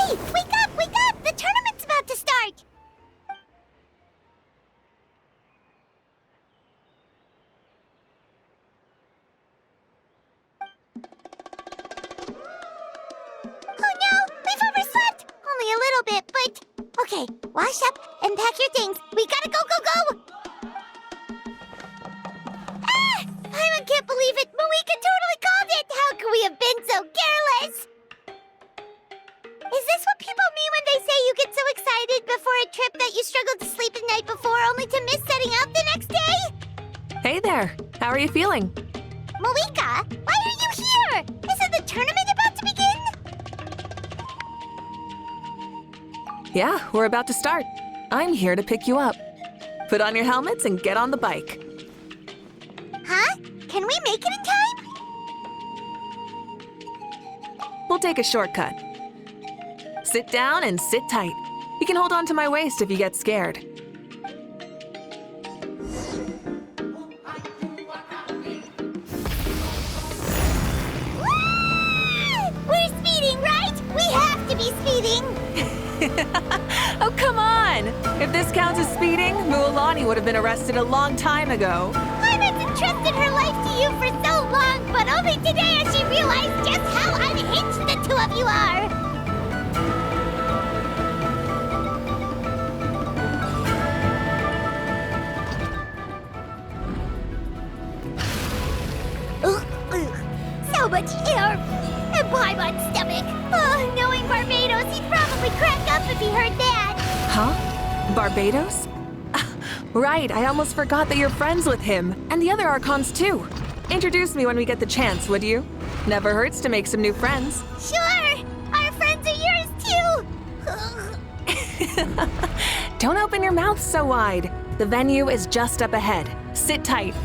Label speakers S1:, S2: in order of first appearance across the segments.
S1: Hey, wake up, wake up! The tournament's about to start! Oh no, we've overslept! Only a little bit, but... Okay, wash up and pack your things. We gotta go, go, go! Ah! I can't believe it! Mauvika totally called it! How could we have been so careless? Is this what people mean when they say you get so excited before a trip that you struggle to sleep the night before only to miss setting out the next day?
S2: Hey there! How are you feeling?
S1: Mauvika, why are you here? Isn't the tournament about to begin?
S2: Yeah, we're about to start. I'm here to pick you up. Put on your helmets and get on the bike.
S1: Huh? Can we make it in time?
S2: We'll take a shortcut. Sit down and sit tight. You can hold on to my waist if you get scared.
S1: We're speeding, right? We have to be speeding!
S2: Oh, come on! If this counts as speeding, Mualani would have been arrested a long time ago.
S1: Iris entrusted her life to you for so long, but only today has she realized just how unhinged the two of you are! So much air! And Paimon's stomach! Oh, knowing Barbados, he'd probably crack up if he heard that!
S2: Huh? Barbados? Right, I almost forgot that you're friends with him, and the other Archons too. Introduce me when we get the chance, would you? Never hurts to make some new friends.
S1: Sure! Our friends are yours too!
S2: Don't open your mouth so wide. The venue is just up ahead. Sit tight.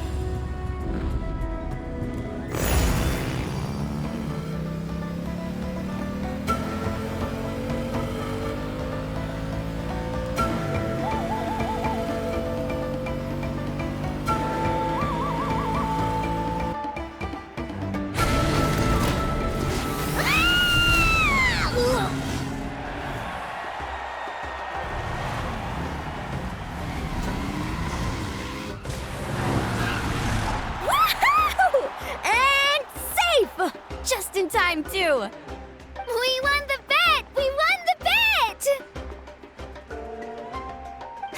S3: Just in time, too!
S1: We won the bet! We won the bet!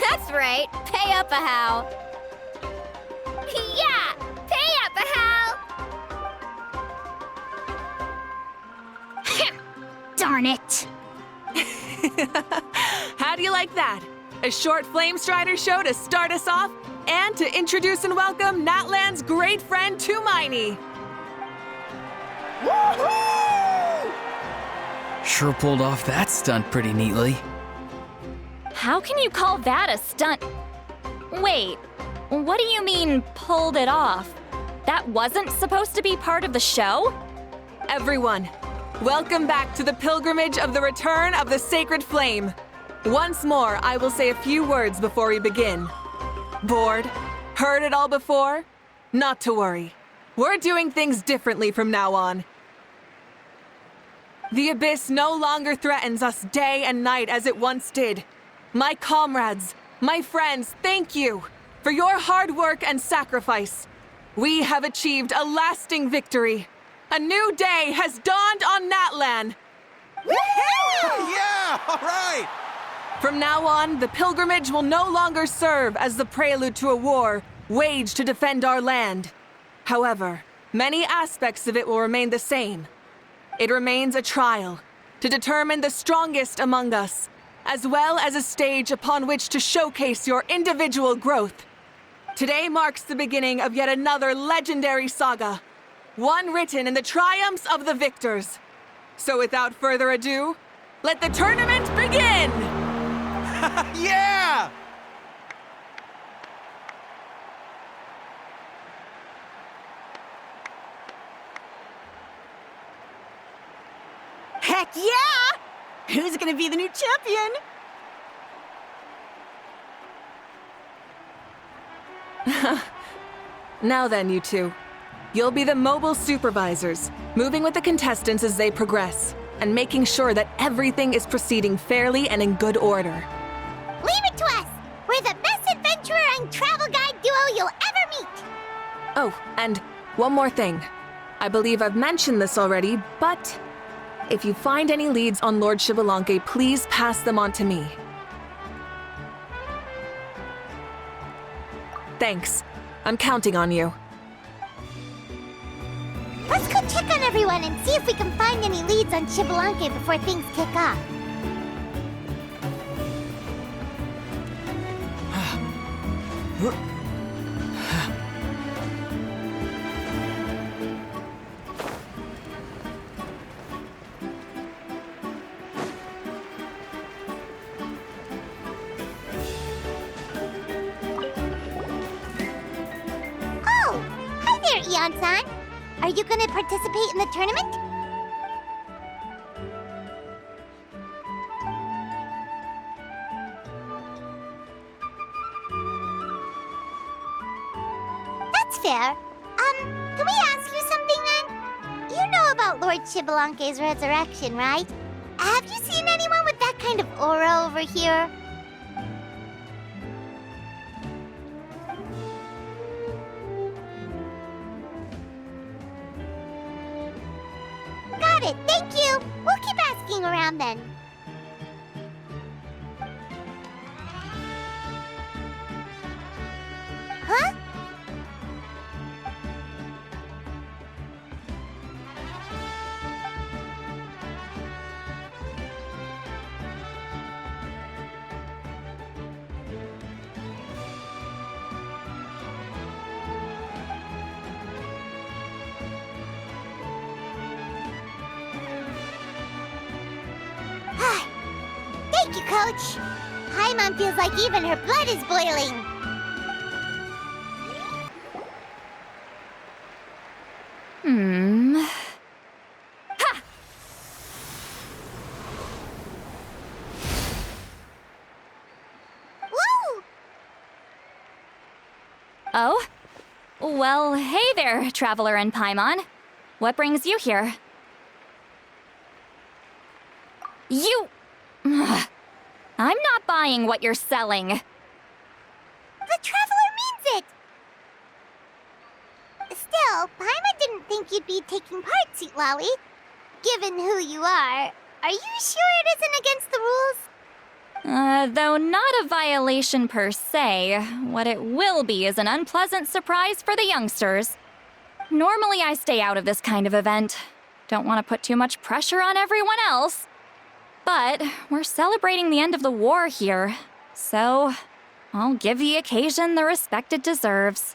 S3: That's right! Pay up a how!
S1: Yeah! Pay up a how! Darn it!
S2: How do you like that? A short Flame Strider show to start us off, and to introduce and welcome Natlan's great friend Tumaini.
S4: Sure pulled off that stunt pretty neatly.
S3: How can you call that a stunt? Wait, what do you mean, pulled it off? That wasn't supposed to be part of the show?
S2: Everyone, welcome back to the pilgrimage of the return of the sacred flame. Once more, I will say a few words before we begin. Bored? Heard it all before? Not to worry. We're doing things differently from now on. The abyss no longer threatens us day and night as it once did. My comrades, my friends, thank you for your hard work and sacrifice. We have achieved a lasting victory. A new day has dawned on Natlan.
S5: Yeah, all right!
S2: From now on, the pilgrimage will no longer serve as the prelude to a war waged to defend our land. However, many aspects of it will remain the same. It remains a trial to determine the strongest among us, as well as a stage upon which to showcase your individual growth. Today marks the beginning of yet another legendary saga, one written in the triumphs of the victors. So without further ado, let the tournament begin!
S5: Yeah!
S6: Heck yeah! Who's gonna be the new champion?
S2: Now then, you two. You'll be the mobile supervisors, moving with the contestants as they progress. and making sure that everything is proceeding fairly and in good order.
S1: Leave it to us! We're the best adventurer and travel guide duo you'll ever meet!
S2: Oh, and one more thing. I believe I've mentioned this already, but if you find any leads on Lord Xbalanque, please pass them on to me. Thanks. I'm counting on you.
S1: Let's go check on everyone and see if we can find any leads on Xbalanque before things kick off. Oh, hi there, Eon-san. Are you gonna participate in the tournament? That's fair. Can we ask you something then? You know about Lord Xbalanque's resurrection, right? Have you seen anyone with that kind of aura over here? Got it, thank you! We'll keep asking around then. Huh? Thank you, Coach. Paimon feels like even her blood is boiling.
S3: Ha!
S1: Woo!
S3: Oh? Well, hey there, Traveler and Paimon. What brings you here? You... Ugh. I'm not buying what you're selling.
S1: The Traveler means it! Still, Paimon didn't think you'd be taking part, Sweet Lolly. Given who you are you sure it isn't against the rules?
S3: Though not a violation per se, what it will be is an unpleasant surprise for the youngsters. Normally I stay out of this kind of event. Don't want to put too much pressure on everyone else. But we're celebrating the end of the war here, so I'll give the occasion the respect it deserves.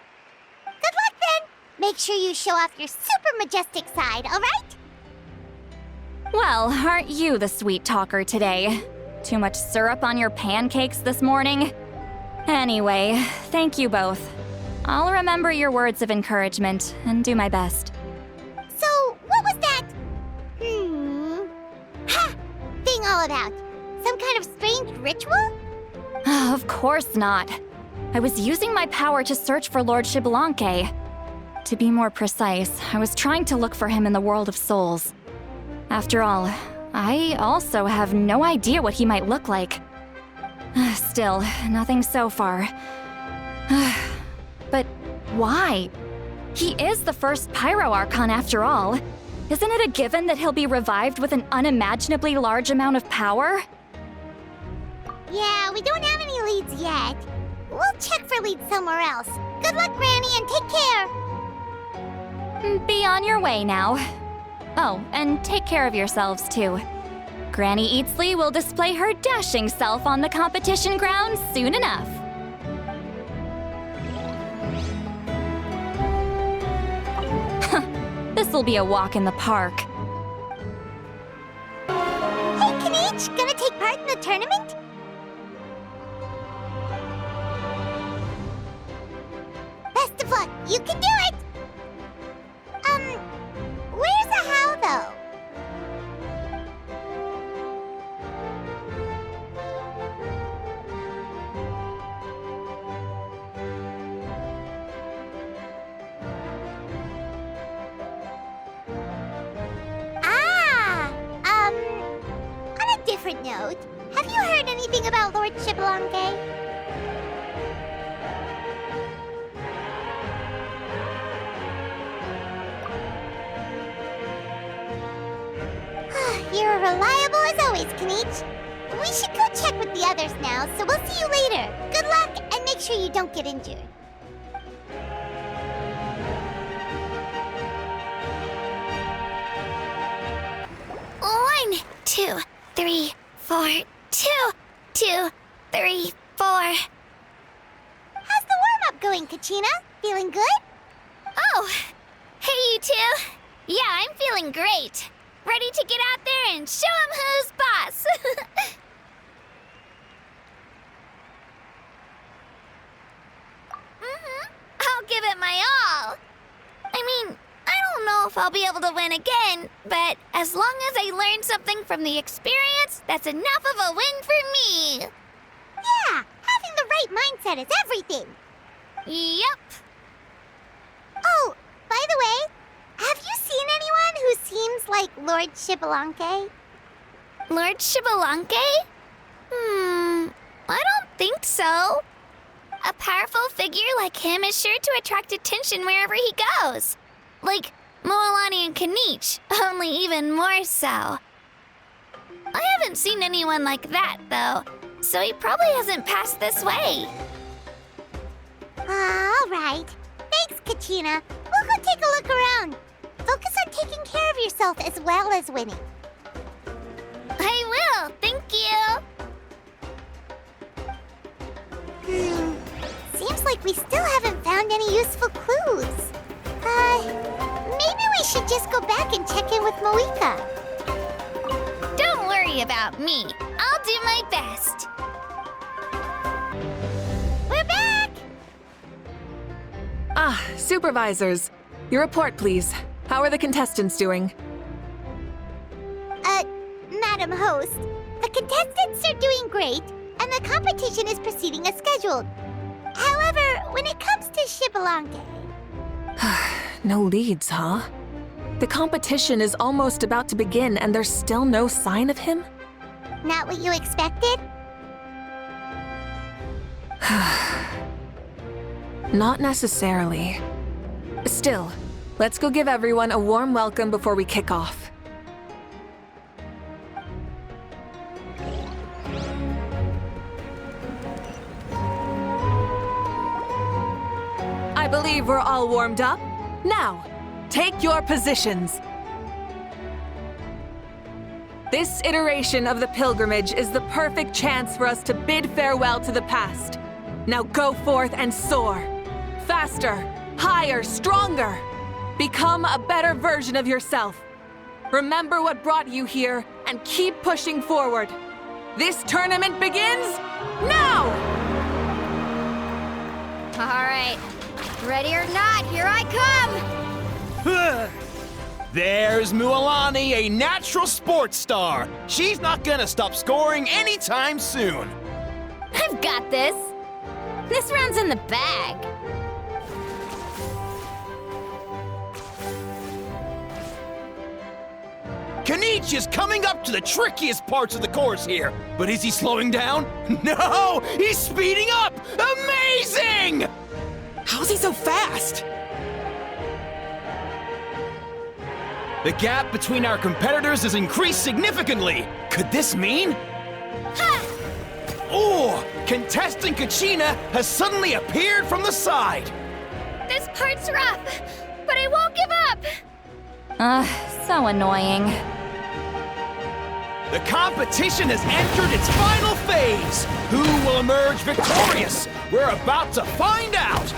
S1: Good luck then! Make sure you show off your super majestic side, alright?
S3: Well, aren't you the sweet talker today? Too much syrup on your pancakes this morning? Anyway, thank you both. I'll remember your words of encouragement and do my best.
S1: So, what was that? Ha! Thing all about? Some kind of strange ritual?
S3: Of course not. I was using my power to search for Lord Xbalanque. To be more precise, I was trying to look for him in the world of souls. After all, I also have no idea what he might look like. Still, nothing so far. But why? He is the first Pyro Archon after all. Isn't it a given that he'll be revived with an unimaginably large amount of power?
S1: Yeah, we don't have any leads yet. We'll check for leads somewhere else. Good luck, Granny, and take care!
S3: Be on your way now. Oh, and take care of yourselves too. Granny Eatsley will display her dashing self on the competition grounds soon enough. This'll be a walk in the park.
S1: Hey, Kanichi, gonna take part in the tournament? Best of luck, you can do it! Where's the how, though? Ah! different note, have you heard anything about Lord Xbalanque? You're reliable as always, Kanich. We should go check with the others now, so we'll see you later. Good luck, and make sure you don't get injured. One, 2, 3, 4, 2, 2, 3, 4. How's the warm-up going, Kachina? Feeling good? Oh, hey you two. Yeah, I'm feeling great. Ready to get out there and show 'em who's boss. I'll give it my all. I mean, I don't know if I'll be able to win again, but as long as I learn something from the experience, that's enough of a win for me. Yeah, having the right mindset is everything. Yep. Oh, by the way, have you seen anyone who seems like Lord Xbalanque? Lord Xbalanque? I don't think so. A powerful figure like him is sure to attract attention wherever he goes. Like Moalani and Kanich, only even more so. I haven't seen anyone like that, though, so he probably hasn't passed this way. All right. Thanks, Kachina. We'll go take a look around. Focus on taking care of yourself as well as winning. I will, thank you. Seems like we still haven't found any useful clues. Maybe we should just go back and check in with Mauvika. Don't worry about me. I'll do my best. We're back!
S2: Ah, supervisors. Your report, please. How are the contestants doing?
S1: Madam Host, the contestants are doing great, and the competition is proceeding as scheduled. However, when it comes to Xbalanque...
S2: No leads, huh? The competition is almost about to begin and there's still no sign of him?
S1: Not what you expected?
S2: Not necessarily. Still, let's go give everyone a warm welcome before we kick off. I believe we're all warmed up. Now, take your positions. This iteration of the pilgrimage is the perfect chance for us to bid farewell to the past. Now go forth and soar. Faster, higher, stronger. Become a better version of yourself. Remember what brought you here and keep pushing forward. This tournament begins now!
S1: All right. Ready or not, here I come!
S5: There's Moalani, a natural sports star. She's not gonna stop scoring anytime soon.
S1: I've got this. This round's in the bag.
S5: Kanich is coming up to the trickiest parts of the course here. But is he slowing down? No! He's speeding up! Amazing! How's he so fast? The gap between our competitors has increased significantly. Could this mean?
S1: Ha!
S5: Oh! Contestant Kachina has suddenly appeared from the side.
S1: This part's rough, but I won't give up.
S3: So annoying.
S5: The competition has entered its final phase. Who will emerge victorious? We're about to find out.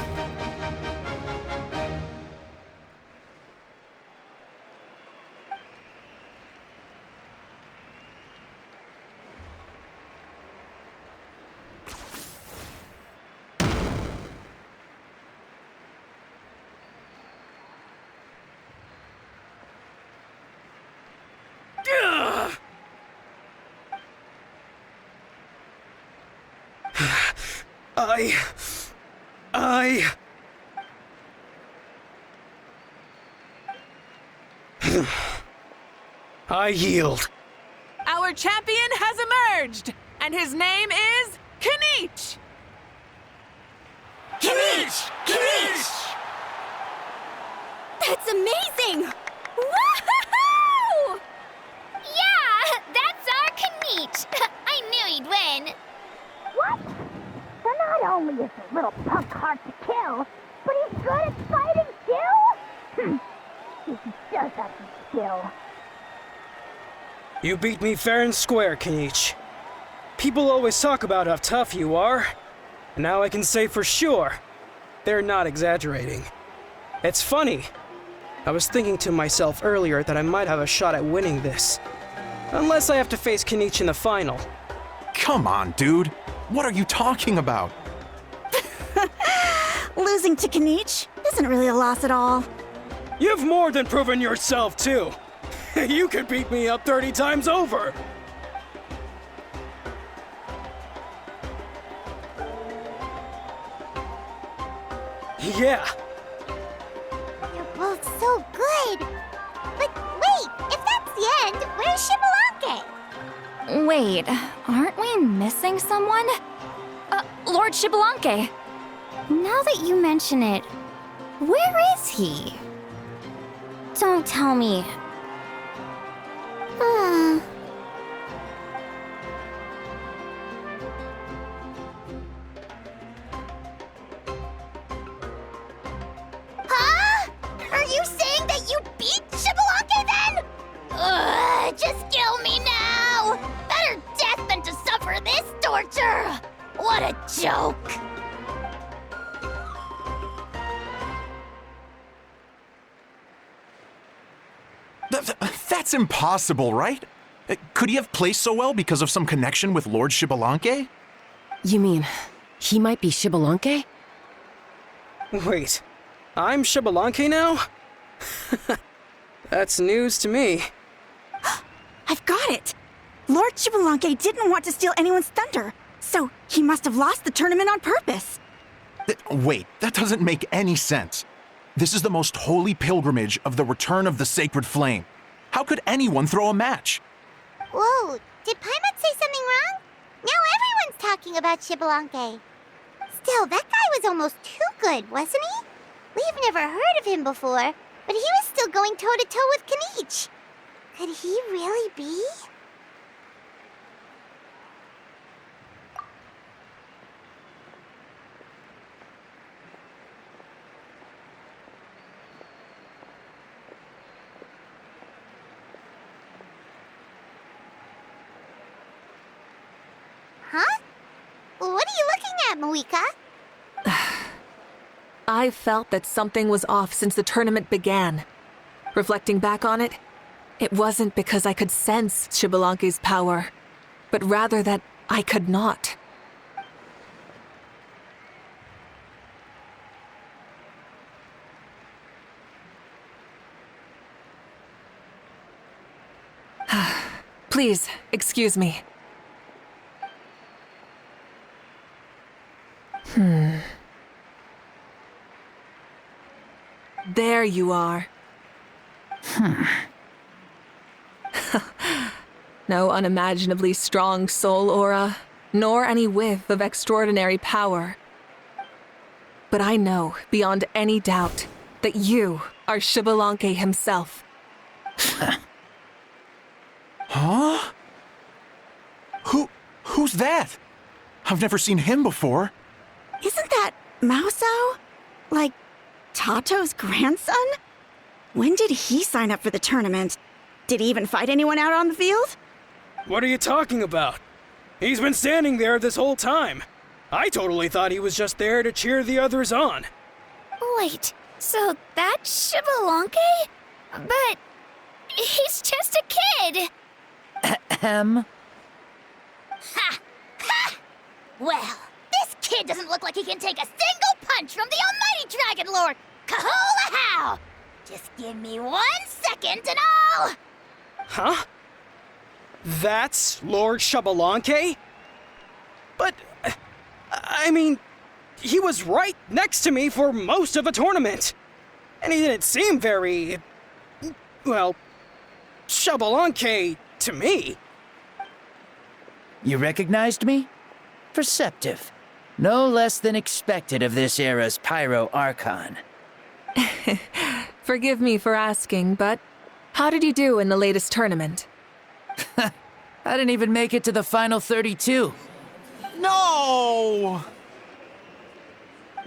S7: I yield.
S2: Our champion has emerged, and his name is Kinich!
S5: Kinich! Kinich!
S1: That's amazing! Woohoo! Yeah, that's our Kanich. I knew he'd win. What? So not only is the little punk hard to kill, but he's good at fighting too? He does have some skill.
S7: You beat me fair and square, Kinich. People always talk about how tough you are. And now I can say for sure, they're not exaggerating. It's funny. I was thinking to myself earlier that I might have a shot at winning this. Unless I have to face Kinich in the final.
S8: Come on, dude. What are you talking about?
S6: Losing to Kinich isn't really a loss at all.
S7: You've more than proven yourself, too. You could beat me up 30 times over. Yeah.
S1: You're both so good. But wait, if that's the end, where's Shibalanke?
S3: Wait, aren't we missing someone? Lord Shibalanke.
S1: Now that you mention it, where is he? Don't tell me. Huh? Are you saying that you beat Shibalanke then? Ugh, just kill me now! Better death than to suffer this torture! What a joke!
S8: That's impossible, right? Could he have placed so well because of some connection with Lord Shibalanke?
S9: You mean, he might be Shibalanke?
S7: Wait, I'm Shibalanke now? That's news to me.
S6: I've got it! Lord Shibalanke didn't want to steal anyone's thunder, so he must have lost the tournament on purpose.
S8: Wait, that doesn't make any sense. This is the most holy pilgrimage of the return of the sacred flame. How could anyone throw a match?
S1: Whoa, did Paimon say something wrong? Now everyone's talking about Shibalanke. Still, that guy was almost too good, wasn't he? We've never heard of him before, but he was still going toe-to-toe with Kinich. Could he really be? Huh? What are you looking at, Mauvika?
S2: I felt that something was off since the tournament began. Reflecting back on it, it wasn't because I could sense Shibalanke's power, but rather that I could not. Please, excuse me. There you are. No unimaginably strong soul aura, nor any whiff of extraordinary power. But I know, beyond any doubt, that you are Shibalanke himself.
S8: Huh? Who's that? I've never seen him before.
S6: Isn't that Mauso? Like, Tato's grandson? When did he sign up for the tournament? Did he even fight anyone out on the field?
S7: What are you talking about? He's been standing there this whole time. I totally thought he was just there to cheer the others on.
S1: Wait, so that's Shibalanke? But he's just a kid.
S9: Ahem.
S1: Ha! Ha! Well, this kid doesn't look like he can take a single punch from the almighty Dragon Lord! Kahola how! Just give me 1 second and I'll...
S7: Huh? That's Lord Shibalanke? But, I mean, he was right next to me for most of the tournament. And he didn't seem very, well, Shibalanke to me.
S10: You recognized me? Perceptive. No less than expected of this era's Pyro Archon.
S2: Forgive me for asking, but how did you do in the latest tournament?
S10: I didn't even make it to the final 32.
S8: No!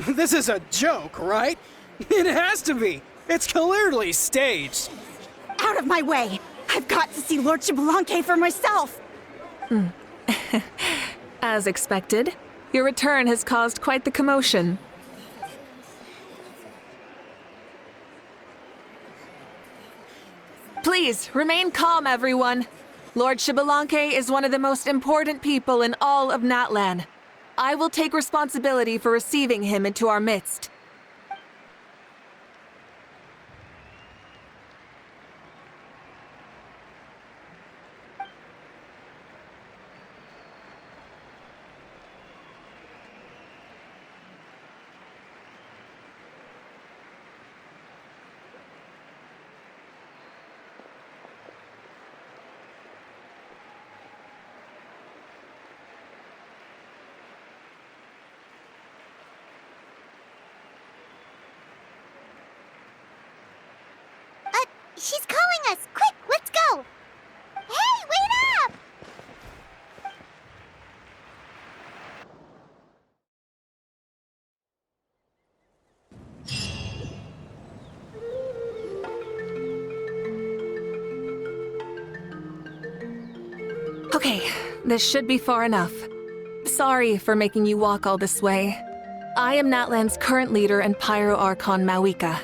S7: This is a joke, right? It has to be. It's clearly staged.
S6: Out of my way! I've got to see Lord Xbalanque for myself!
S2: As expected, your return has caused quite the commotion. Please, remain calm, everyone. Lord Xbalanque is one of the most important people in all of Natlan. I will take responsibility for receiving him into our midst.
S1: She's calling us! Quick, let's go! Hey, wait up!
S2: Okay, this should be far enough. Sorry for making you walk all this way. I am Natlan's current leader and Pyro Archon Mauvika.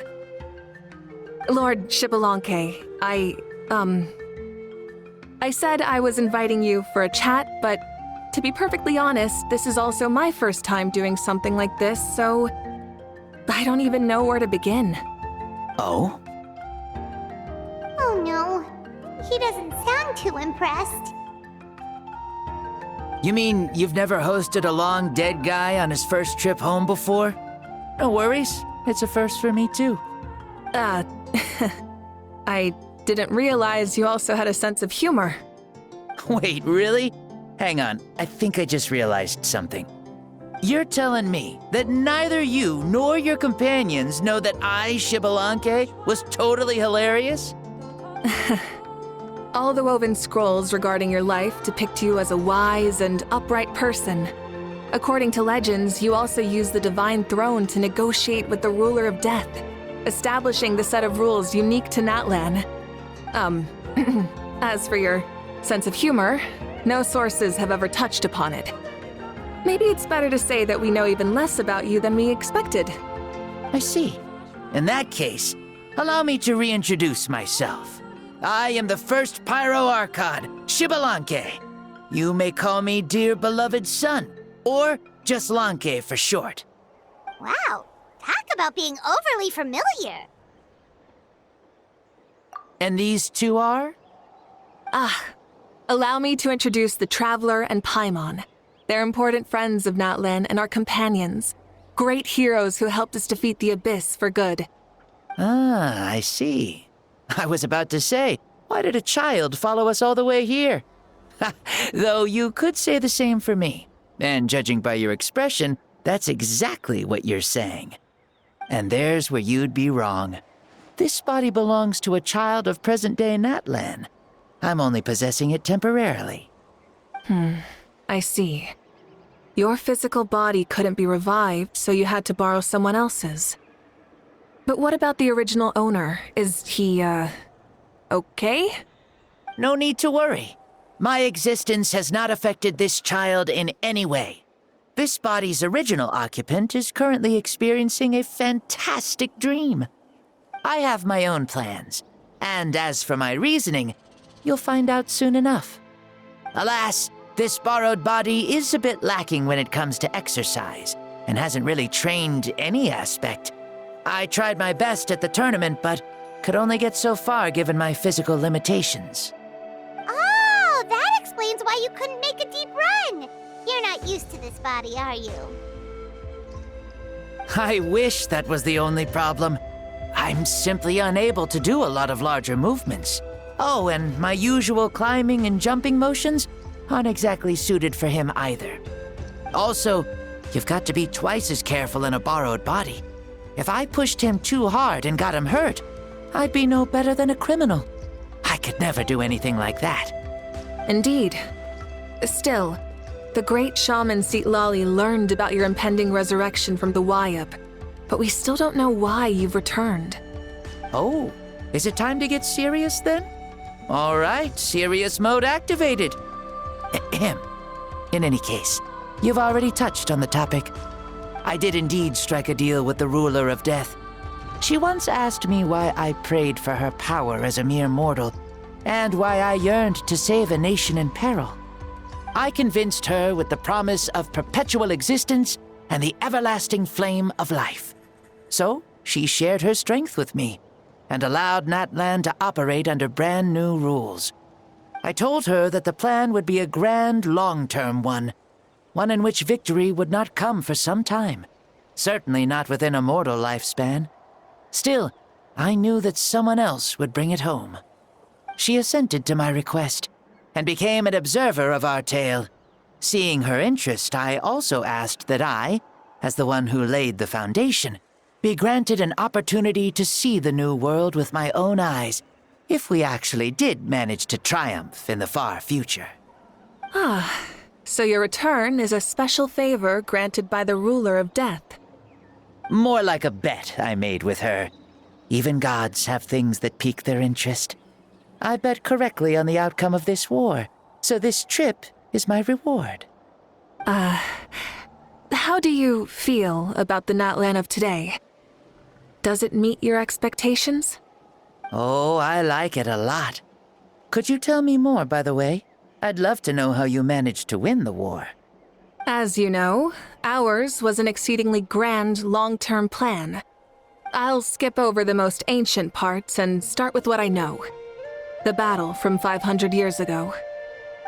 S2: Lord Xbalanque, I said I was inviting you for a chat, but to be perfectly honest, this is also my first time doing something like this, so I don't even know where to begin.
S10: Oh?
S1: Oh no, he doesn't sound too impressed.
S10: You mean you've never hosted a long dead guy on his first trip home before? No worries, it's a first for me too.
S2: I didn't realize you also had a sense of humor.
S10: Wait, really? Hang on, I think I just realized something. You're telling me that neither you nor your companions know that I, Xbalanque, was totally hilarious?
S2: All the woven scrolls regarding your life depict you as a wise and upright person. According to legends, you also use the Divine Throne to negotiate with the Ruler of Death, establishing the set of rules unique to Natlan. As for your sense of humor, no sources have ever touched upon it. Maybe it's better to say that we know even less about you than we expected.
S10: I see. In that case, allow me to reintroduce myself. I am the first Pyro Archon, Xbalanque. You may call me dear beloved son, or just Lanque for short.
S1: Wow, talk about being overly familiar.
S10: And these two are?
S2: Allow me to introduce the Traveler and Paimon. They're important friends of Natlan and our companions. Great heroes who helped us defeat the Abyss for good.
S10: Ah, I see. I was about to say, why did a child follow us all the way here? Though you could say the same for me. And judging by your expression, that's exactly what you're saying. And there's where you'd be wrong. This body belongs to a child of present-day Natlan. I'm only possessing it temporarily.
S2: I see. Your physical body couldn't be revived, so you had to borrow someone else's. But what about the original owner? Is he, okay?
S10: No need to worry. My existence has not affected this child in any way. This body's original occupant is currently experiencing a fantastic dream. I have my own plans, and as for my reasoning, you'll find out soon enough. Alas, this borrowed body is a bit lacking when it comes to exercise, and hasn't really trained any aspect. I tried my best at the tournament, but could only get so far given my physical limitations.
S1: Oh, that explains why you couldn't make a deep run. You're not used to this body, are you?
S10: I wish that was the only problem. I'm simply unable to do a lot of larger movements. Oh, and my usual climbing and jumping motions aren't exactly suited for him either. Also, you've got to be twice as careful in a borrowed body. If I pushed him too hard and got him hurt, I'd be no better than a criminal. I could never do anything like that.
S2: Indeed. Still, the great shaman Lali learned about your impending resurrection from the Wayup, but we still don't know why you've returned.
S10: Oh, is it time to get serious then? All right, serious mode activated. Ahem. In any case, you've already touched on the topic. I did indeed strike a deal with the ruler of death. She once asked me why I prayed for her power as a mere mortal, and why I yearned to save a nation in peril. I convinced her with the promise of perpetual existence and the everlasting flame of life. So, she shared her strength with me, and allowed Natlan to operate under brand new rules. I told her that the plan would be a grand, long-term one in which victory would not come for some time, certainly not within a mortal lifespan. Still, I knew that someone else would bring it home. She assented to my request, and became an observer of our tale. Seeing her interest, I also asked that I, as the one who laid the foundation, be granted an opportunity to see the new world with my own eyes, if we actually did manage to triumph in the far future.
S2: Ah, so your return is a special favor granted by the ruler of death.
S10: More like a bet I made with her. Even gods have things that pique their interest. I bet correctly on the outcome of this war, so this trip is my reward.
S2: How do you feel about the Natlan of today? Does it meet your expectations?
S10: Oh, I like it a lot. Could you tell me more, by the way? I'd love to know how you managed to win the war.
S2: As you know, ours was an exceedingly grand, long-term plan. I'll skip over the most ancient parts and start with what I know. The battle from 500 years ago.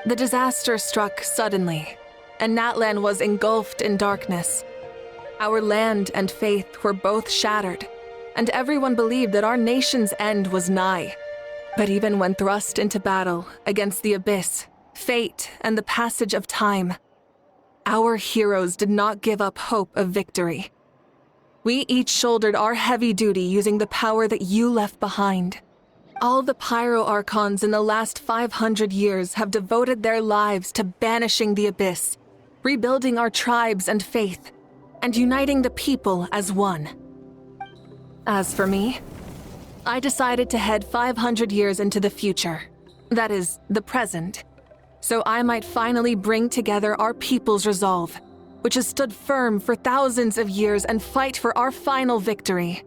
S2: The disaster struck suddenly, and Natlan was engulfed in darkness. Our land and faith were both shattered, and everyone believed that our nation's end was nigh. But even when thrust into battle against the abyss, fate, and the passage of time, our heroes did not give up hope of victory. We each shouldered our heavy duty using the power that you left behind. All the Pyro Archons in the last 500 years have devoted their lives to banishing the abyss, rebuilding our tribes and faith, and uniting the people as one. As for me, I decided to head 500 years into the future, that is, the present, so I might finally bring together our people's resolve, which has stood firm for thousands of years, and fight for our final victory.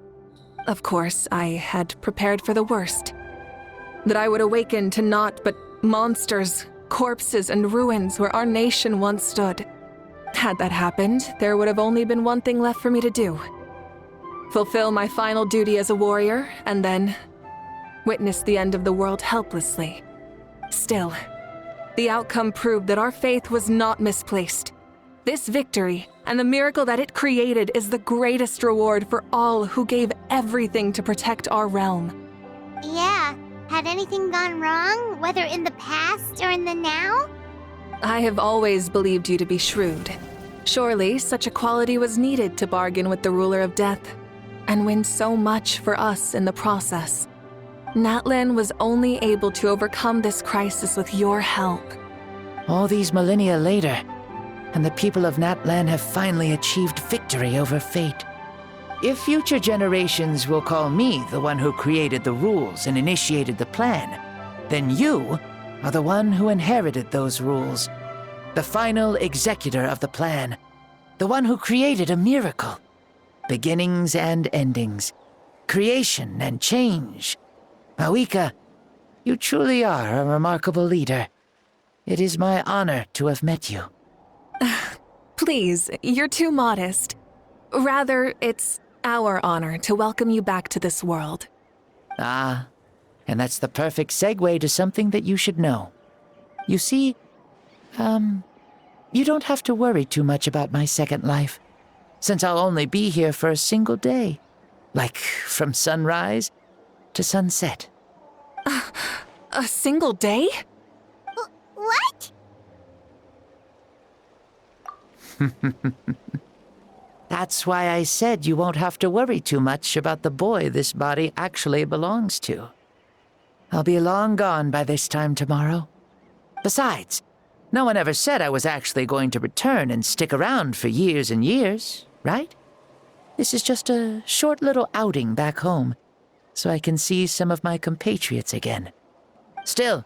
S2: Of course, I had prepared for the worst. That I would awaken to naught but monsters, corpses, and ruins where our nation once stood. Had that happened, there would have only been one thing left for me to do. Fulfill my final duty as a warrior, and then witness the end of the world helplessly. Still, the outcome proved that our faith was not misplaced. This victory, and the miracle that it created, is the greatest reward for all who gave everything to protect our realm.
S1: Yeah. Had anything gone wrong, whether in the past or in the now?
S2: I have always believed you to be shrewd. Surely, such a quality was needed to bargain with the ruler of death, and win so much for us in the process. Natlan was only able to overcome this crisis with your help.
S10: All these millennia later, and the people of Natlan have finally achieved victory over fate. If future generations will call me the one who created the rules and initiated the plan, then you are the one who inherited those rules. The final executor of the plan. The one who created a miracle. Beginnings and endings. Creation and change. Mauvika, you truly are a remarkable leader. It is my honor to have met you.
S2: Please, you're too modest. Rather, it's our honor to welcome you back to this world.
S10: Ah, and that's the perfect segue to something that you should know. You see, you don't have to worry too much about my second life, since I'll only be here for a single day, like from sunrise to sunset.
S2: A single day?
S1: What?
S10: That's why I said you won't have to worry too much about the boy this body actually belongs to. I'll be long gone by this time tomorrow. Besides, no one ever said I was actually going to return and stick around for years and years, right? This is just a short little outing back home, so I can see some of my compatriots again. Still,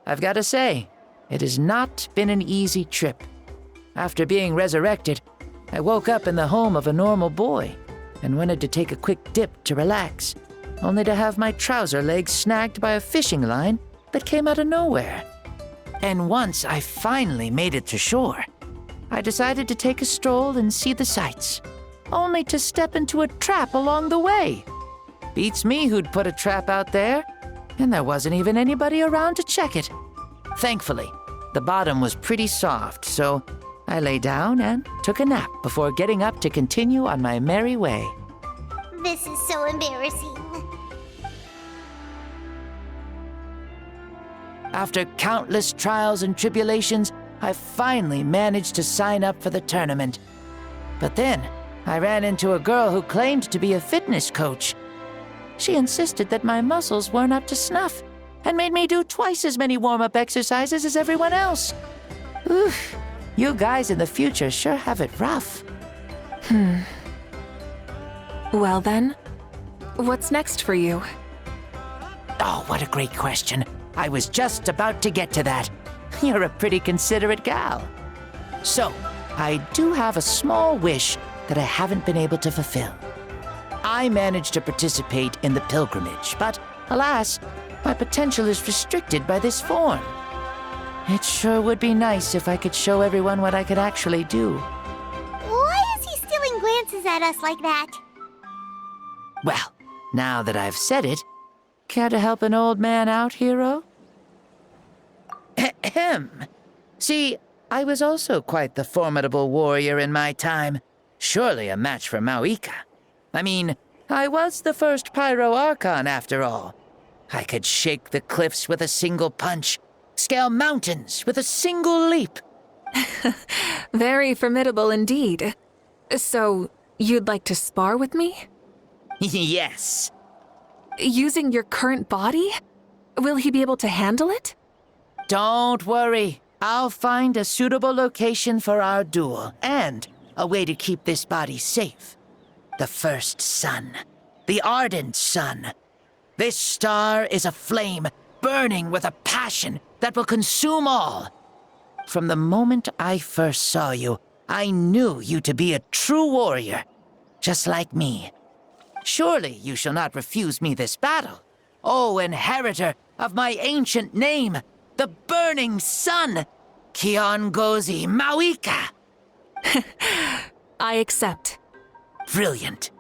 S10: I've got to say, it has not been an easy trip. After being resurrected, I woke up in the home of a normal boy and wanted to take a quick dip to relax, only to have my trouser legs snagged by a fishing line that came out of nowhere. And once I finally made it to shore, I decided to take a stroll and see the sights, only to step into a trap along the way. Beats me who'd put a trap out there, and there wasn't even anybody around to check it. Thankfully, the bottom was pretty soft, so I lay down and took a nap before getting up to continue on my merry way.
S1: This is so embarrassing.
S10: After countless trials and tribulations, I finally managed to sign up for the tournament. But then, I ran into a girl who claimed to be a fitness coach. She insisted that my muscles weren't up to snuff, and made me do twice as many warm-up exercises as everyone else. Oof, you guys in the future sure have it rough.
S2: Well then, what's next for you?
S10: Oh, what a great question. I was just about to get to that. You're a pretty considerate gal. So, I do have a small wish that I haven't been able to fulfill. I managed to participate in the pilgrimage, but alas, my potential is restricted by this form. It sure would be nice if I could show everyone what I could actually do.
S1: Why is he stealing glances at us like that?
S10: Well, now that I've said it, care to help an old man out, hero? Ahem. See, I was also quite the formidable warrior in my time. Surely a match for Mauvika. I mean, I was the first Pyro Archon after all. I could shake the cliffs with a single punch, scale mountains with a single leap.
S2: Very formidable indeed. So, you'd like to spar with me?
S10: Yes.
S2: Using your current body? Will he be able to handle it?
S10: Don't worry. I'll find a suitable location for our duel, and a way to keep this body safe. The first sun. The ardent sun. This star is a flame, burning with a passion that will consume all. From the moment I first saw you, I knew you to be a true warrior, just like me. Surely you shall not refuse me this battle, O inheritor of my ancient name, the burning sun, Kiongozi Mauvika.
S2: I accept.
S10: Brilliant.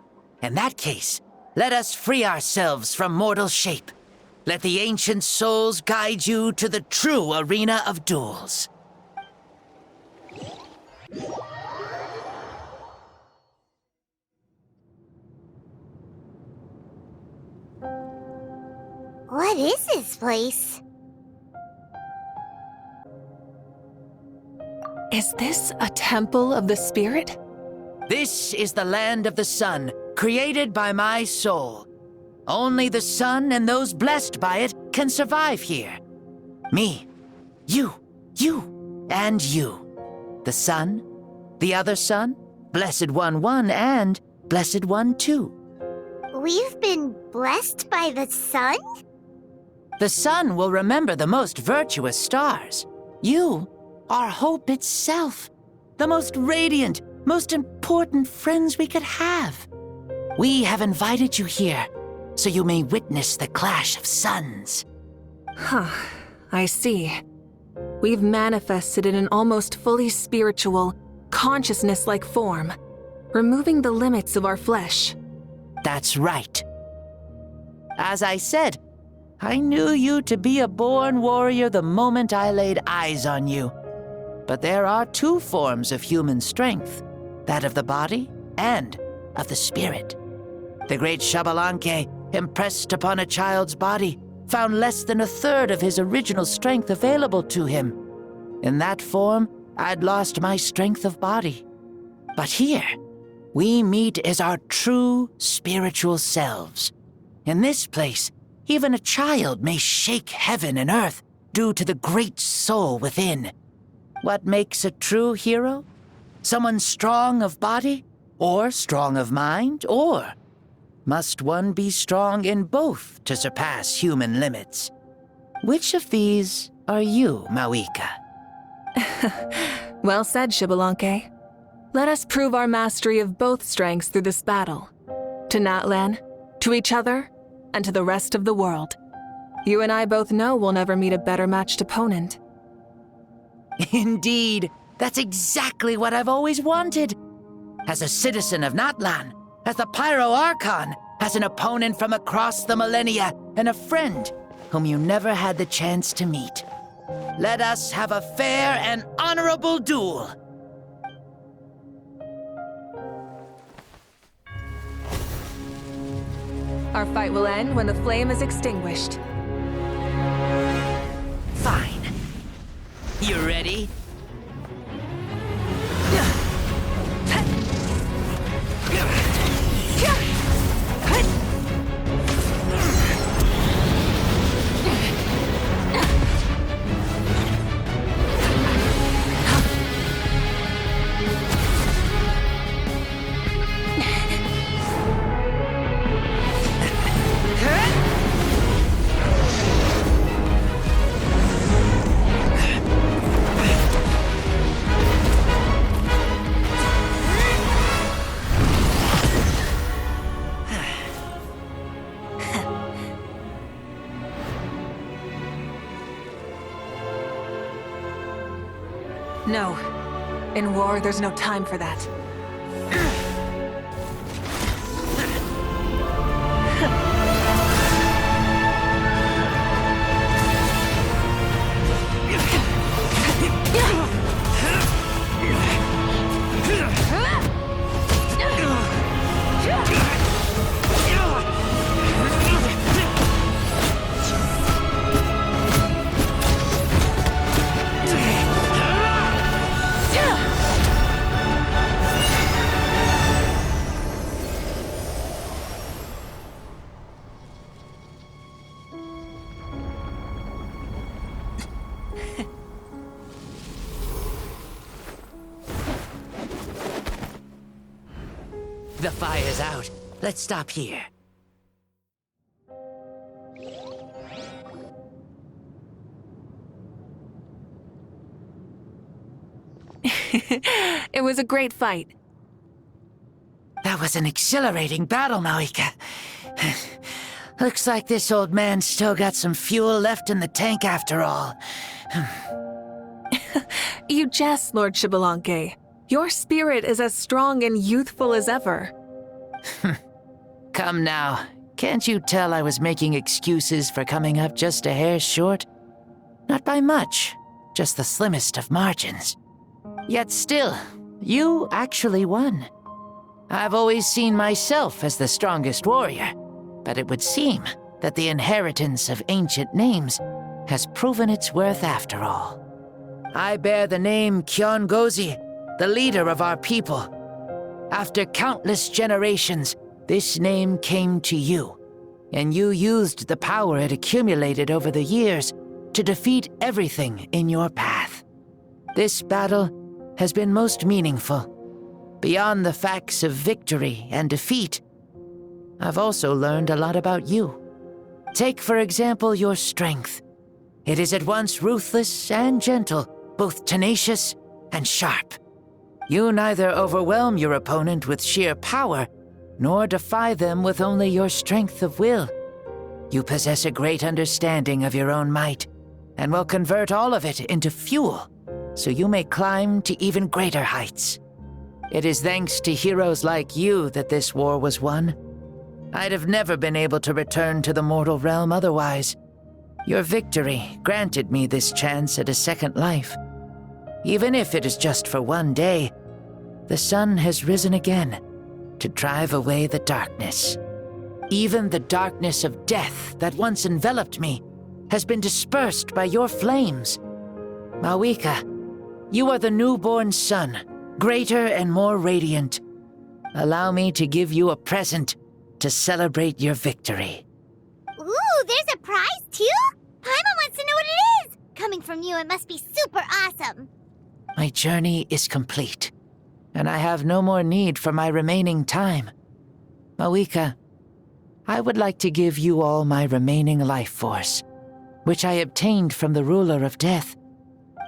S10: In that case, let us free ourselves from mortal shape. Let the ancient souls guide you to the true arena of duels.
S1: What is this place?
S2: Is this a temple of the spirit?
S10: This is the land of the sun, created by my soul. Only the sun and those blessed by it can survive here. Me, you, and you. The sun, the other sun, Blessed One 1, and Blessed One 2.
S1: We've been blessed by the sun?
S10: The sun will remember the most virtuous stars. You are hope itself, the most radiant, most important friends we could have. We have invited you here, so you may witness the clash of suns.
S2: Huh, I see. We've manifested in an almost fully spiritual, consciousness-like form, removing the limits of our flesh.
S10: That's right. As I said, I knew you to be a born warrior the moment I laid eyes on you. But there are two forms of human strength, that of the body and of the spirit. The great Xbalanque, impressed upon a child's body, found less than a third of his original strength available to him. In that form, I'd lost my strength of body, But here, we meet as our true spiritual selves. In this place, even a child may shake heaven and earth due to the great soul within. What makes a true hero? Someone strong of body, or strong of mind, or must one be strong in both to surpass human limits? Which of these are you, Mauvika?
S2: Well said, Xbalanque. Let us prove our mastery of both strengths through this battle. To Natlan, to each other, and to the rest of the world. You and I both know we'll never meet a better matched opponent.
S10: Indeed, that's exactly what I've always wanted. As a citizen of Natlan, as the Pyro Archon, as an opponent from across the millennia, and a friend whom you never had the chance to meet. Let us have a fair and honorable duel.
S2: Our fight will end when the flame is extinguished.
S10: Fine. You ready?
S2: No. In war, there's no time for that.
S10: The fire's out. Let's stop here.
S2: It was a great fight.
S10: That was an exhilarating battle, Mauvika. Looks like this old man's still got some fuel left in the tank after all.
S2: You jest, Lord Xbalanque. Your spirit is as strong and youthful as ever.
S10: Come now. Can't you tell I was making excuses for coming up just a hair short? Not by much, just the slimmest of margins. Yet still, you actually won. I've always seen myself as the strongest warrior, but it would seem that the inheritance of ancient names has proven its worth after all. I bear the name Kiongozi, the leader of our people. After countless generations, this name came to you, and you used the power it accumulated over the years to defeat everything in your path. This battle has been most meaningful. Beyond the facts of victory and defeat, I've also learned a lot about you. Take, for example, your strength. It is at once ruthless and gentle, both tenacious and sharp. You neither overwhelm your opponent with sheer power, nor defy them with only your strength of will. You possess a great understanding of your own might, and will convert all of it into fuel, so you may climb to even greater heights. It is thanks to heroes like you that this war was won. I'd have never been able to return to the mortal realm otherwise. Your victory granted me this chance at a second life. Even if it is just for one day, the sun has risen again to drive away the darkness. Even the darkness of death that once enveloped me has been dispersed by your flames. Mauvika, you are the newborn sun, greater and more radiant. Allow me to give you a present to celebrate your victory.
S1: Ooh, there's a prize too? Paimon wants to know what it is! Coming from you, it must be super awesome.
S10: My journey is complete, and I have no more need for my remaining time. Mauvika, I would like to give you all my remaining life force, which I obtained from the ruler of death.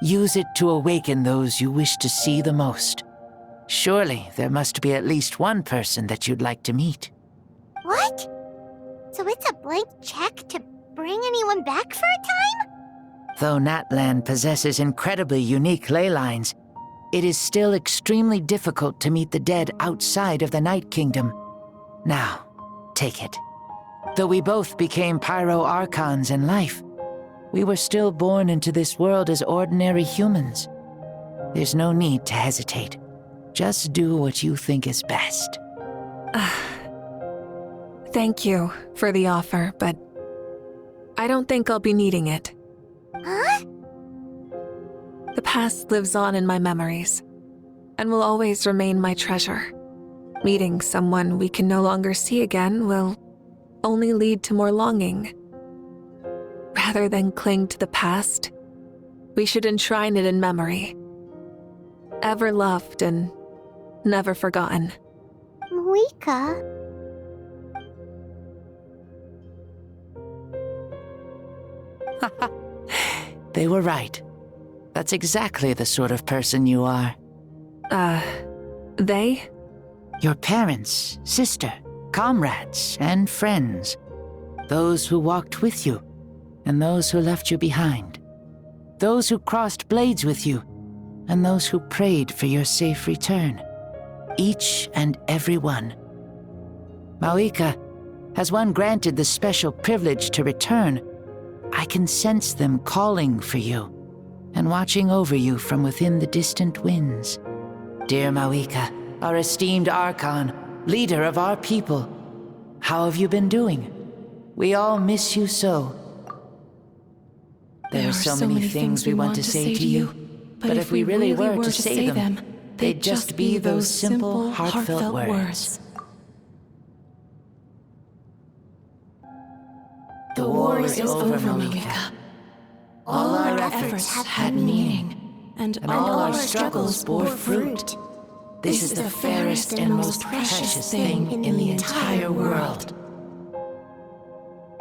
S10: Use it to awaken those you wish to see the most. Surely there must be at least one person that you'd like to meet.
S1: What? So it's a blank check to bring anyone back for a time?
S10: Though Natlan possesses incredibly unique ley lines, it is still extremely difficult to meet the dead outside of the Night Kingdom. Now, take it. Though we both became Pyro-Archons in life, we were still born into this world as ordinary humans. There's no need to hesitate. Just do what you think is best.
S2: Thank you for the offer, but I don't think I'll be needing it.
S1: Huh?
S2: The past lives on in my memories, and will always remain my treasure. Meeting someone we can no longer see again will only lead to more longing. Rather than cling to the past, we should enshrine it in memory. Ever loved and never forgotten.
S1: Mauvika?
S10: They were right. That's exactly the sort of person you are.
S2: They?
S10: Your parents, sister, comrades, and friends. Those who walked with you, and those who left you behind. Those who crossed blades with you, and those who prayed for your safe return. Each and every one. Mauvika, as one granted the special privilege to return, I can sense them calling for you, and watching over you from within the distant winds. Dear Mauvika, our esteemed Archon, leader of our people, how have you been doing? We all miss you so. There are so many things we want to say to you, but if we really were to say them, they'd just be those simple, heartfelt words. The war is over, Mauvika. All our efforts had meaning, and all our struggles bore fruit. This is the fairest and most precious thing in the entire world.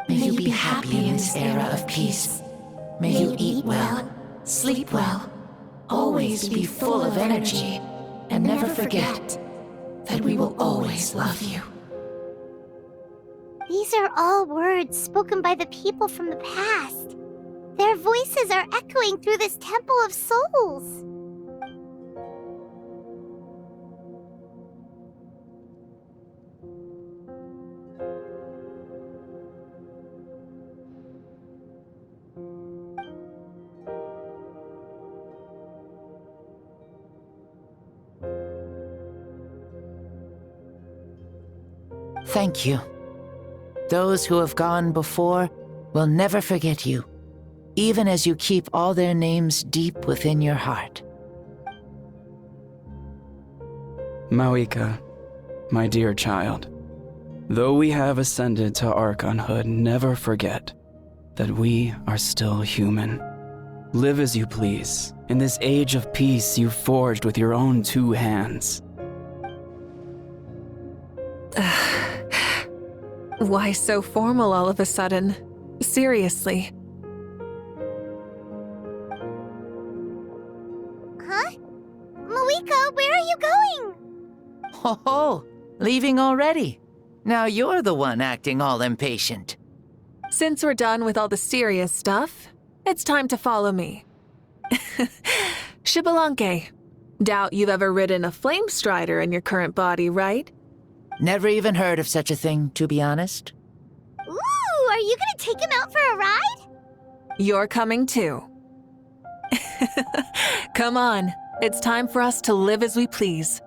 S10: May you be happy in this era of peace. May you eat well, sleep well, always be full of energy, and never forget that we will always love you.
S1: These are all words spoken by the people from the past. Their voices are echoing through this Temple of Souls.
S10: Thank you. Those who have gone before will never forget you, even as you keep all their names deep within your heart.
S11: Mauvika, my dear child, though we have ascended to Archonhood, never forget that we are still human. Live as you please, in this age of peace you forged with your own 2 hands.
S2: Why so formal all of a sudden? Seriously.
S1: Huh? Mauvika, where are you going?
S10: Oh, leaving already? Now you're the one acting all impatient.
S2: Since we're done with all the serious stuff, it's time to follow me. Xbalanque, doubt you've ever ridden a flame strider in your current body, right?
S10: Never even heard of such a thing, to be honest.
S1: Ooh, are you gonna take him out for a ride?
S2: You're coming too. Come on, it's time for us to live as we please.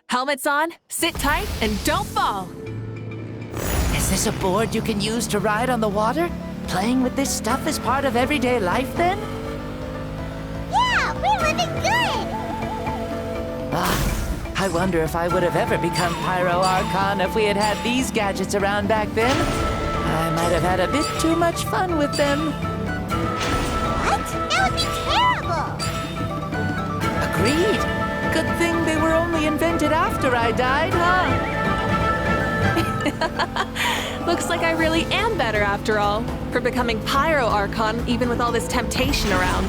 S2: Helmets on, sit tight, and don't fall.
S10: Is this a board you can use to ride on the water? Playing with this stuff is part of everyday life, then?
S1: Yeah, Yeah, we're living good!
S10: I wonder if I would have ever become Pyro Archon if we had had these gadgets around back then. I might have had a bit too much fun with them.
S1: What? That would be terrible!
S10: Agreed. Good thing they were only invented after I died, huh?
S2: Looks like I really am better after all, for becoming Pyro Archon even with all this temptation around.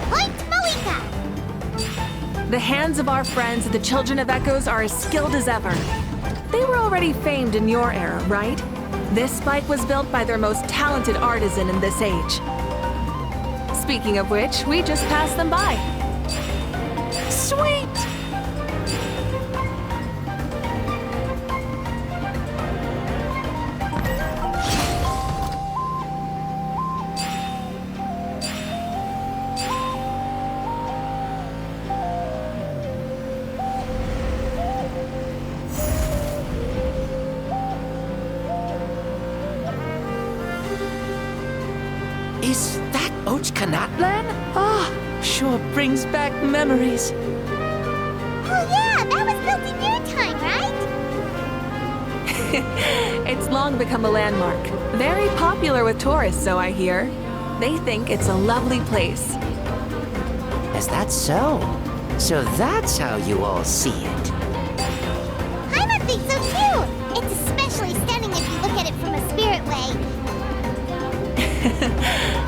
S1: Point Mauvika!
S2: The hands of our friends, the Children of Echoes, are as skilled as ever. They were already famed in your era, right? This spike was built by their most talented artisan in this age. Speaking of which, we just passed them by.
S10: Sweet! Is that Ochkanatlan? Ah, sure brings back memories.
S1: Oh yeah, that was built in your time, right?
S2: It's long become a landmark. Very popular with tourists, so I hear. They think it's a lovely place.
S10: Is that so? So that's how you all see it.
S1: Paimon thinks so too! It's especially stunning if you look at it from a spirit way.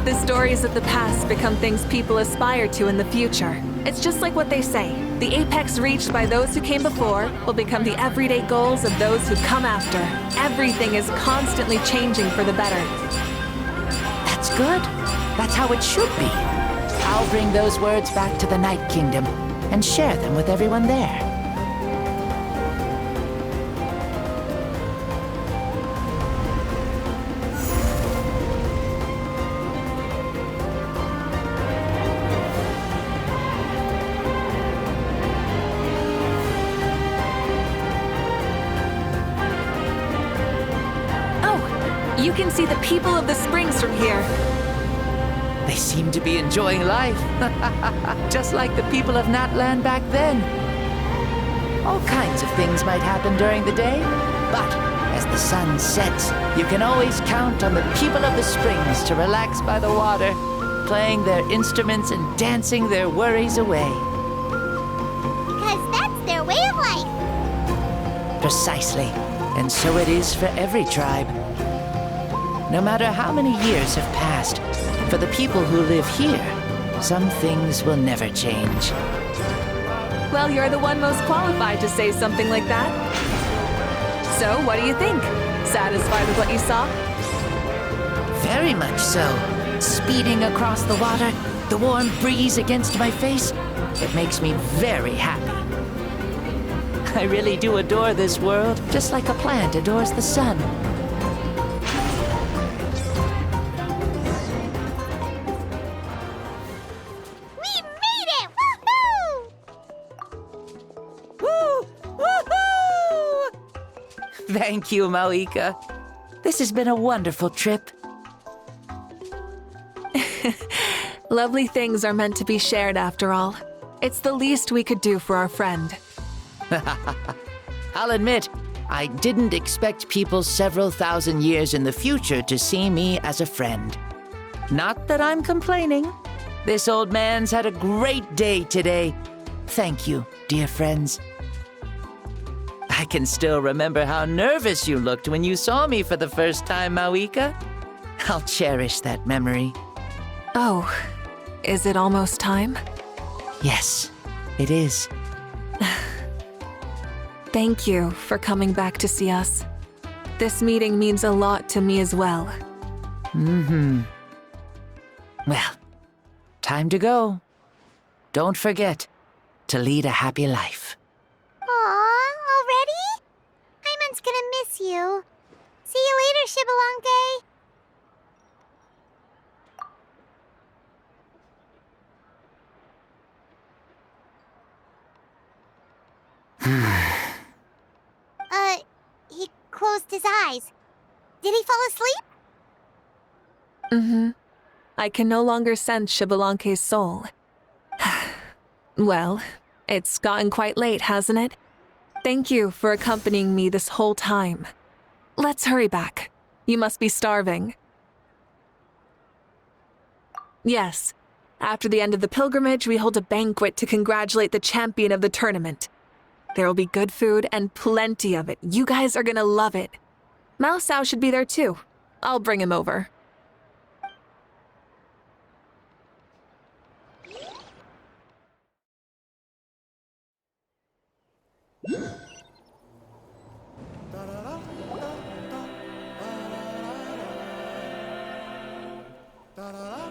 S2: The stories of the past become things people aspire to in the future. It's just like what they say. The apex reached by those who came before will become the everyday goals of those who come after. Everything is constantly changing for the better.
S10: That's good. That's how it should be. I'll bring those words back to the Night Kingdom and share them with everyone there.
S2: You can see the people of the springs from here.
S10: They seem to be enjoying life. Just like the people of Natland back then. All kinds of things might happen during the day, but as the sun sets, you can always count on the people of the springs to relax by the water, playing their instruments and dancing their worries away.
S1: Because that's their way of life.
S10: Precisely. And so it is for every tribe. No matter how many years have passed, for the people who live here, some things will never change.
S2: Well, you're the one most qualified to say something like that. So, what do you think? Satisfied with what you saw?
S10: Very much so. Speeding across the water, the warm breeze against my face, it makes me very happy. I really do adore this world, just like a plant adores the sun. Thank you, Mauvika. This has been a wonderful trip.
S2: Lovely things are meant to be shared after all. It's the least we could do for our friend.
S10: I'll admit, I didn't expect people several thousand years in the future to see me as a friend. Not that I'm complaining. This old man's had a great day today. Thank you, dear friends. I can still remember how nervous you looked when you saw me for the first time, Mauvika. I'll cherish that memory.
S2: Oh, is it almost time?
S10: Yes, it is.
S2: Thank you for coming back to see us. This meeting means a lot to me as well.
S10: Well, time to go. Don't forget to lead a happy life.
S1: Aw, already? Paimon's gonna miss you. See you later, Shibalonke. He closed his eyes. Did he fall asleep?
S2: I can no longer sense Shibalonke's soul. Well, it's gotten quite late, hasn't it? Thank you for accompanying me this whole time. Let's hurry back. You must be starving. Yes. After the end of the pilgrimage, we hold a banquet to congratulate the champion of the tournament. There will be good food and plenty of it. You guys are gonna love it. Mao Sao should be there too. I'll bring him over.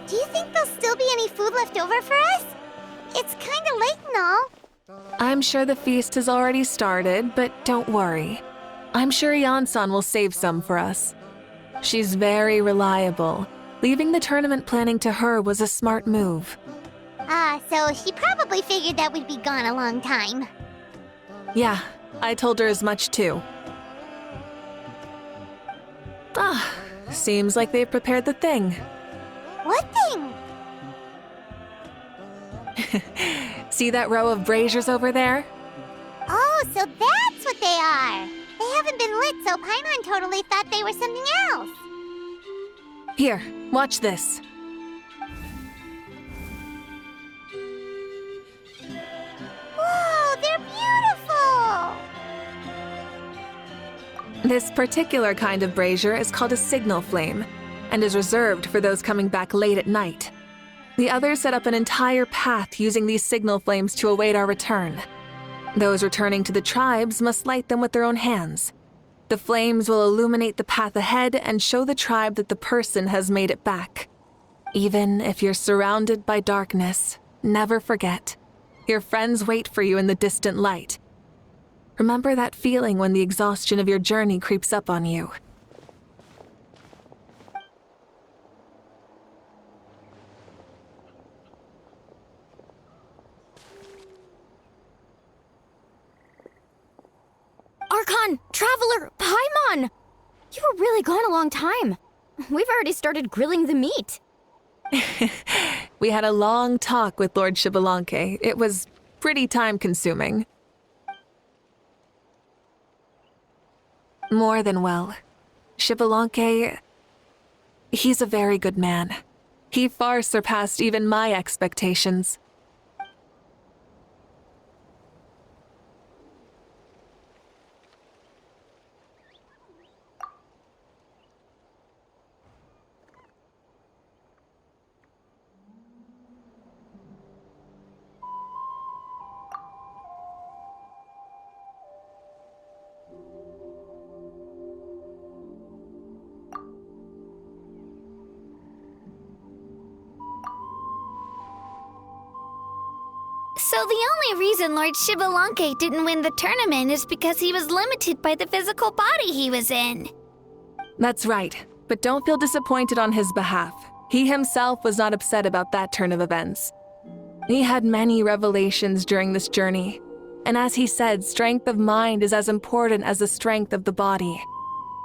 S1: Do you think there'll still be any food left over for us? It's kinda late and all.
S2: I'm sure the feast has already started, but don't worry. I'm sure Yan-san will save some for us. She's very reliable. Leaving the tournament planning to her was a smart move.
S1: So she probably figured that we'd be gone a long time.
S2: Yeah, I told her as much too. Seems like they've prepared the thing.
S1: What thing?
S2: See that row of braziers over there?
S1: Oh, so that's what they are. They haven't been lit, so Paimon totally thought they were something else.
S2: Here, watch this.
S1: Whoa, they're beautiful!
S2: This particular kind of brazier is called a signal flame, and is reserved for those coming back late at night. The others set up an entire path using these signal flames to await our return. Those returning to the tribes must light them with their own hands. The flames will illuminate the path ahead and show the tribe that the person has made it back. Even if you're surrounded by darkness, never forget. Your friends wait for you in the distant light. Remember that feeling when the exhaustion of your journey creeps up on you.
S12: Archon! Traveler! Paimon! You were really gone a long time. We've already started grilling the meat.
S2: We had a long talk with Lord Shibalanke. It was pretty time-consuming. More than well. Shibalanke, he's a very good man. He far surpassed even my expectations.
S1: So the only reason Lord Shibalanke didn't win the tournament is because he was limited by the physical body he was in.
S2: That's right, but don't feel disappointed on his behalf. He himself was not upset about that turn of events. He had many revelations during this journey, and as he said, strength of mind is as important as the strength of the body.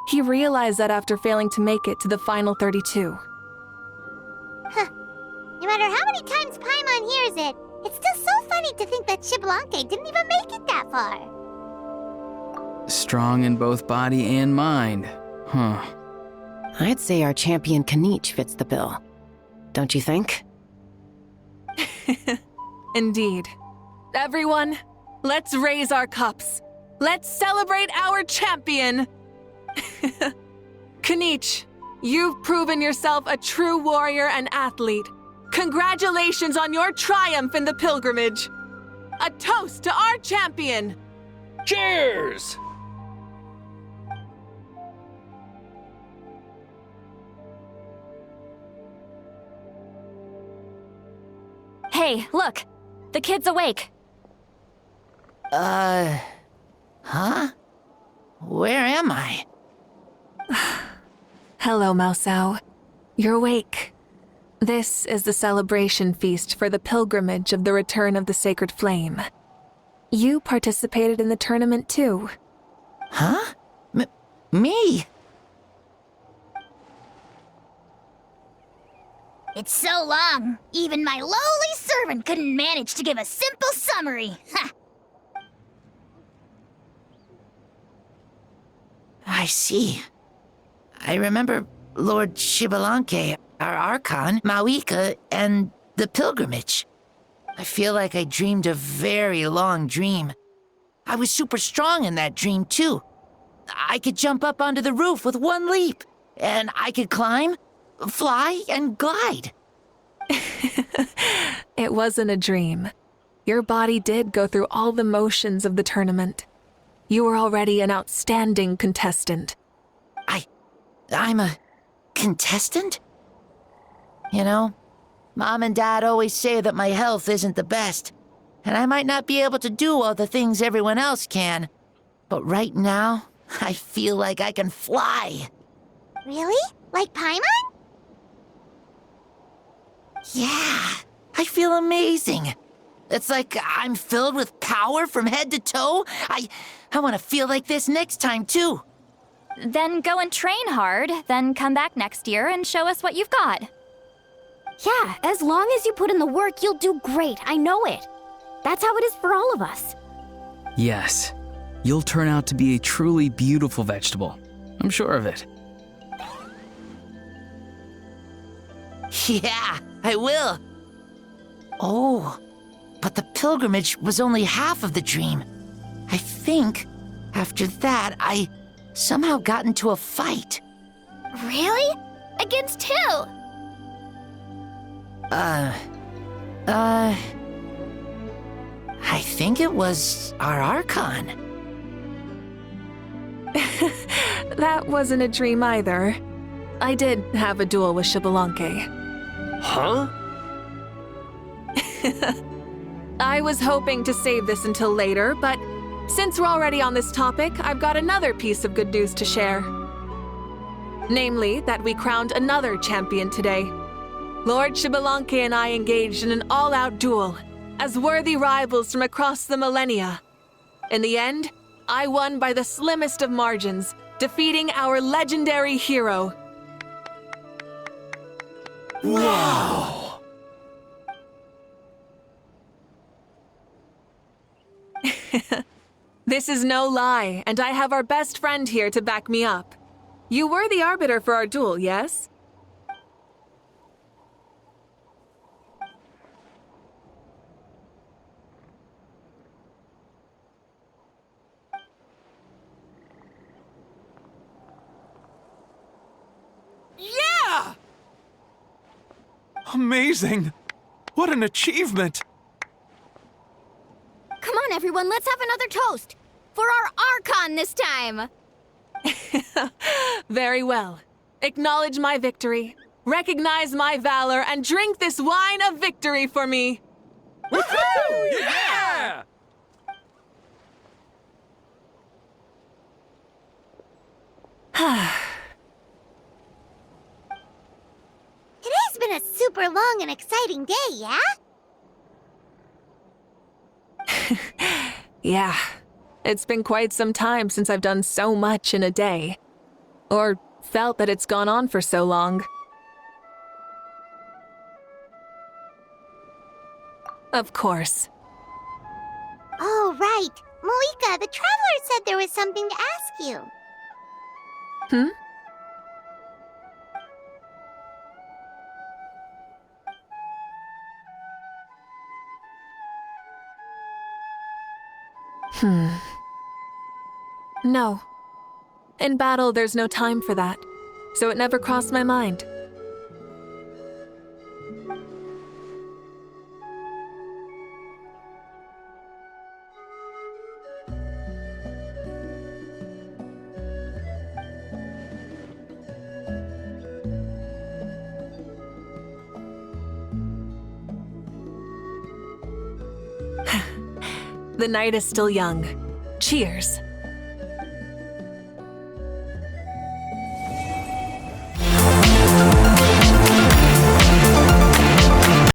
S2: He realized that after failing to make it to the final 32.
S1: No matter how many times Paimon hears it, it's still so funny to think that Shibalanke didn't even make it that far.
S11: Strong in both body and mind. Huh.
S9: I'd say our champion Kanich fits the bill. Don't you think?
S2: Indeed. Everyone, let's raise our cups. Let's celebrate our champion! Kanich, you've proven yourself a true warrior and athlete. Congratulations on your triumph in the pilgrimage. A toast to our champion!
S5: Cheers!
S3: Hey, look! The kid's awake.
S10: Huh? Where am I?
S2: Hello, Mao Sao. You're awake. This is the celebration feast for the pilgrimage of the return of the sacred flame. You participated in the tournament too.
S10: Huh? Me?
S1: It's so long, even my lowly servant couldn't manage to give a simple summary. Ha!
S10: I see. I remember Lord Shibalanke, our Archon, Mauvika, and the pilgrimage. I feel like I dreamed a very long dream. I was super strong in that dream, too. I could jump up onto the roof with one leap, and I could climb, fly, and glide.
S2: It wasn't a dream. Your body did go through all the motions of the tournament. You were already an outstanding contestant.
S10: I'm a contestant? You know, Mom and Dad always say that my health isn't the best, and I might not be able to do all the things everyone else can. But right now, I feel like I can fly.
S1: Really? Like Paimon?
S10: Yeah, I feel amazing. It's like I'm filled with power from head to toe. I want to feel like this next time, too.
S3: Then go and train hard, then come back next year and show us what you've got.
S12: Yeah, as long as you put in the work, you'll do great. I know it. That's how it is for all of us.
S11: Yes, you'll turn out to be a truly beautiful vegetable. I'm sure of it.
S10: Yeah, I will. Oh, but the pilgrimage was only half of the dream. I think after that, I somehow got into a fight.
S1: Really? Against who?
S10: I think it was our Archon.
S2: That wasn't a dream either. I did have a duel with Shibalanke.
S7: Huh?
S2: I was hoping to save this until later, but since we're already on this topic, I've got another piece of good news to share. Namely, that we crowned another champion today. Lord Shibalanke and I engaged in an all-out duel, as worthy rivals from across the millennia. In the end, I won by the slimmest of margins, defeating our legendary hero.
S5: Wow!
S2: This is no lie, and I have our best friend here to back me up. You were the arbiter for our duel, yes?
S5: Yeah!
S8: Amazing! What an achievement!
S12: Come on, everyone, let's have another toast. For our Archon this time.
S2: Very well. Acknowledge my victory, recognize my valor, and drink this wine of victory for me.
S5: Woohoo! Yeah!
S1: Today's been a super long and exciting day, yeah?
S2: Yeah, it's been quite some time since I've done so much in a day. Or felt that it's gone on for so long. Of course.
S1: Oh, right. Mauvika, the Traveler said there was something to ask you.
S2: Hmm? No. In battle, there's no time for that, so it never crossed my mind. The night is still young. Cheers.